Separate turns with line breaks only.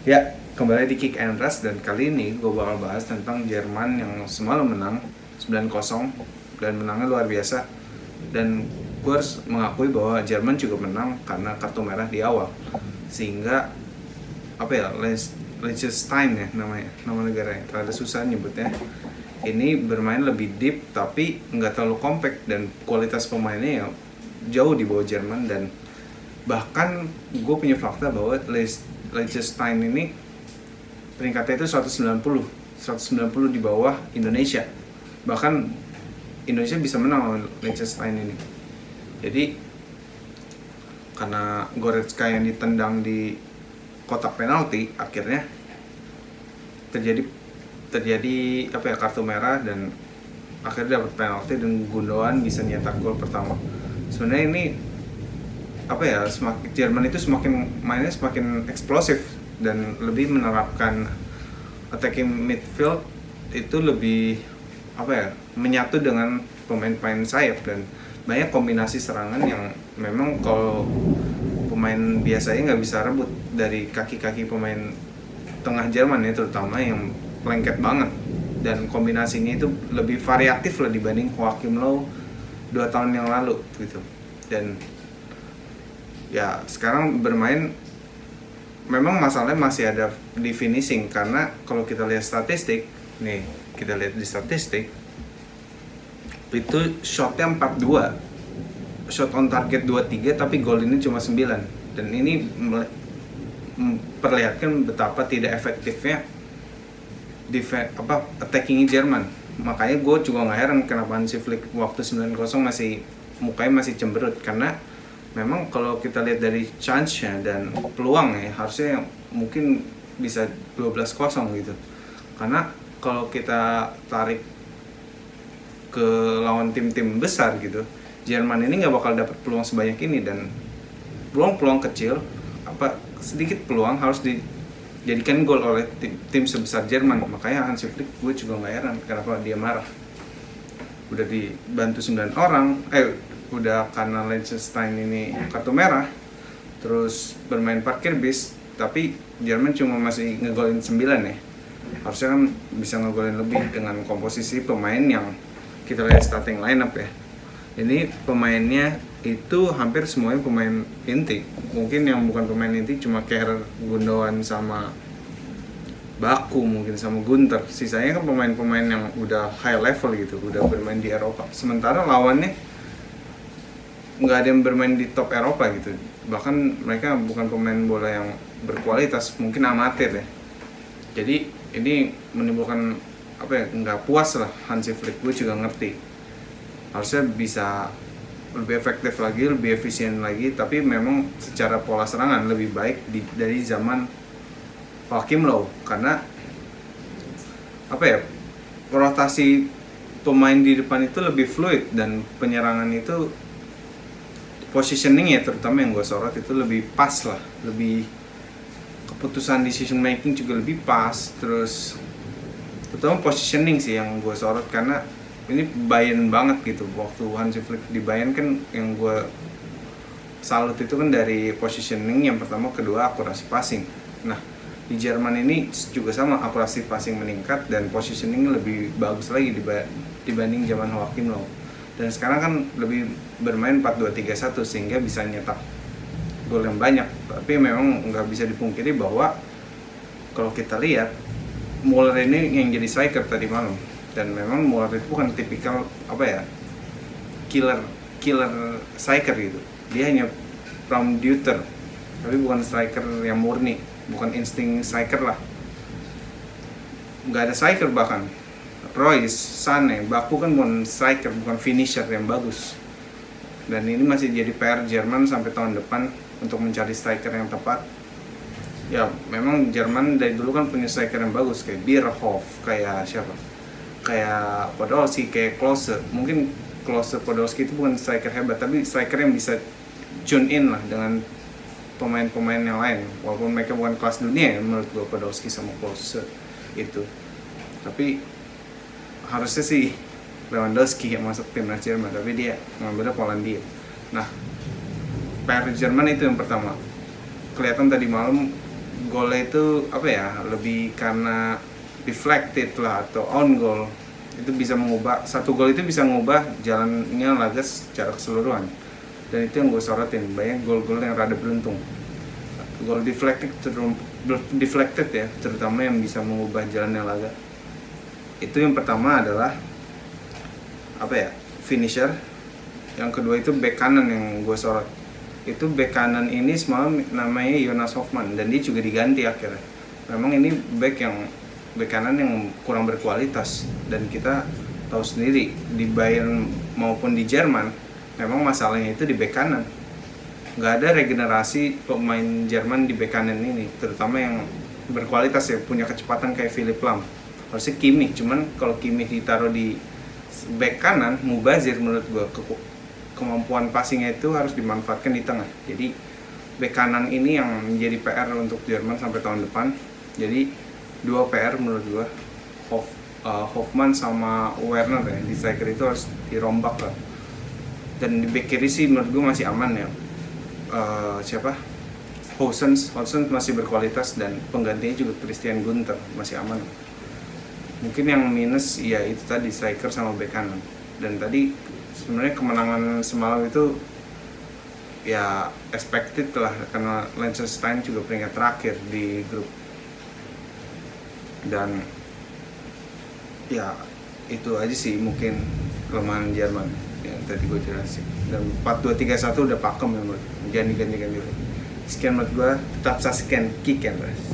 Ya, kembali di Kick and Rush dan kali ini gue bakal bahas tentang Jerman yang semalam menang 9-0 dan menangnya luar biasa. Dan gue harus mengakui bahwa Jerman juga menang karena kartu merah di awal. Sehingga apa ya, Liechtenstein ya namanya, nama negaranya, terlalu susah nyebutnya. Ini bermain lebih deep tapi nggak terlalu compact dan kualitas pemainnya ya jauh di bawah Jerman. Dan bahkan gue punya fakta bahwa Liechtenstein ini peringkatnya itu 190 di bawah Indonesia. Bahkan Indonesia bisa menang lawan Liechtenstein ini. Jadi karena Goretzka yang ditendang di kotak penalti, akhirnya terjadi apa ya, kartu merah dan akhirnya dapat penalti dan Gundogan bisa nyetak gol pertama. Sebenarnya ini apa ya, Jerman itu mainnya semakin eksplosif dan lebih menerapkan attacking midfield, itu lebih apa ya, menyatu dengan pemain-pemain sayap dan banyak kombinasi serangan yang memang kalau pemain biasanya nggak bisa rebut dari kaki-kaki pemain tengah Jerman ya, terutama yang lengket banget. Dan kombinasinya itu lebih variatif lah dibanding Joachim Löw 2 tahun yang lalu gitu. Dan ya sekarang bermain memang masalahnya masih ada di finishing, karena kalau kita lihat statistik nih, kita lihat di statistik itu shotnya 42, shot on target 23, tapi gol ini cuma 9. Dan ini memperlihatkan betapa tidak efektifnya attacking Jerman. Makanya gue juga nggak heran kenapa Hansi Flick waktu 9-0 mukanya masih cemberut, karena memang kalau kita lihat dari chance-nya dan peluang ya, harusnya mungkin bisa 12-0 gitu. Karena kalau kita tarik ke lawan tim-tim besar gitu, Jerman ini nggak bakal dapat peluang sebanyak ini. Dan peluang-peluang kecil, sedikit peluang harus dijadikan gol oleh tim sebesar Jerman. Makanya Hansi Flick, gue juga nggak heran kenapa dia marah. Udah dibantu 9 orang, udah karena Liechtenstein ini kartu merah, terus bermain parkir bis, tapi Jerman cuma masih ngegolin 9 ya. Harusnya kan bisa ngegolin lebih dengan komposisi pemain yang kita lihat starting lineup ya. Ini pemainnya itu hampir semuanya pemain inti. Mungkin yang bukan pemain inti cuma Kehrer, Gundogan sama Baku, mungkin sama Gunter. Sisanya kan pemain-pemain yang udah high level gitu, udah bermain di Eropa. Sementara lawannya nggak ada yang bermain di top Eropa gitu. Bahkan mereka bukan pemain bola yang berkualitas, mungkin amatir ya. Jadi ini menimbulkan apa ya, nggak puas lah Hansi Flick. Gue juga ngerti harusnya bisa lebih efektif lagi, lebih efisien lagi, tapi memang secara pola serangan lebih baik dari zaman Joachim Löw. Karena apa ya, rotasi pemain di depan itu lebih fluid dan penyerangan itu positioning ya, terutama yang gue sorot itu lebih pas lah, lebih keputusan decision making juga lebih pas. Terus terutama positioning sih yang gue sorot, karena ini Bayern banget gitu. Waktu Hansi Flick di Bayern kan yang gue salut itu kan dari positioning yang pertama, kedua akurasi passing. Nah di Jerman ini juga sama, akurasi passing meningkat dan positioning lebih bagus lagi dibanding zaman Joachim Löw. Dan sekarang kan lebih bermain 4-2-3-1 sehingga bisa nyetak gol yang banyak. Tapi memang nggak bisa dipungkiri bahwa kalau kita lihat Muller ini yang jadi striker tadi malam, dan memang Muller itu bukan tipikal apa ya, killer striker gitu. Dia hanya Raumdeuter, tapi bukan striker yang murni, bukan insting striker lah. Nggak ada striker bahkan. Royce, Sané, Baku kan bukan striker, bukan finisher yang bagus. Dan ini masih jadi PR Jerman sampai tahun depan untuk mencari striker yang tepat. Ya memang Jerman dari dulu kan punya striker yang bagus, kayak Bierhoff, kayak siapa, kayak Podolski, kayak Klose. Mungkin Klose, Podolski itu bukan striker hebat, tapi striker yang bisa tune in lah dengan pemain-pemain yang lain. Walaupun mereka bukan kelas dunia ya menurut gue, Podolski sama Klose itu. Tapi harusnya sih Lewandowski yang masuk timnas Jerman, tapi dia ngambilnya Polandia. Nah PR Jerman itu yang pertama. Kelihatan tadi malam golnya itu apa ya, lebih karena deflected lah atau on goal. Itu bisa mengubah, satu gol itu bisa mengubah jalannya laga secara keseluruhan. Dan itu yang gue sorotin, banyak gol-gol yang rada beruntung. Gol deflected ya, terutama yang bisa mengubah jalannya laga. Itu yang pertama adalah apa ya, finisher. Yang kedua itu back kanan yang gue sorot. Itu back kanan ini semalam namanya Jonas Hofmann, dan dia juga diganti akhirnya. Memang ini back kanan yang kurang berkualitas, dan kita tahu sendiri di Bayern maupun di Jerman memang masalahnya itu di back kanan. Nggak ada regenerasi pemain Jerman di back kanan ini, terutama yang berkualitas ya, punya kecepatan kayak Philipp Lahm. Harusnya Kimmich, cuman kalau Kimmich ditaruh di back kanan mubazir menurut gua. Kemampuan passingnya itu harus dimanfaatkan di tengah. Jadi back kanan ini yang menjadi PR untuk Jerman sampai tahun depan. Jadi dua PR menurut gua, Hofmann sama Werner ya, di striker itu harus dirombak lah. Dan di back kiri sih menurut gua masih aman ya. Siapa? Hosens masih berkualitas, dan penggantinya juga Christian Günther masih aman. Mungkin yang minus ya itu tadi striker sama back kanan. Dan tadi sebenarnya kemenangan semalam itu ya expected lah, karena Liechtenstein juga peringkat terakhir di grup. Dan ya itu aja sih mungkin kelemahan Jerman yang tadi gue jelasin. Dan 4-2-3-1 udah pakem ya menurut gue, jangan diganti-ganti. Sekian menurut gue, tetap saksikan Kick and Rush.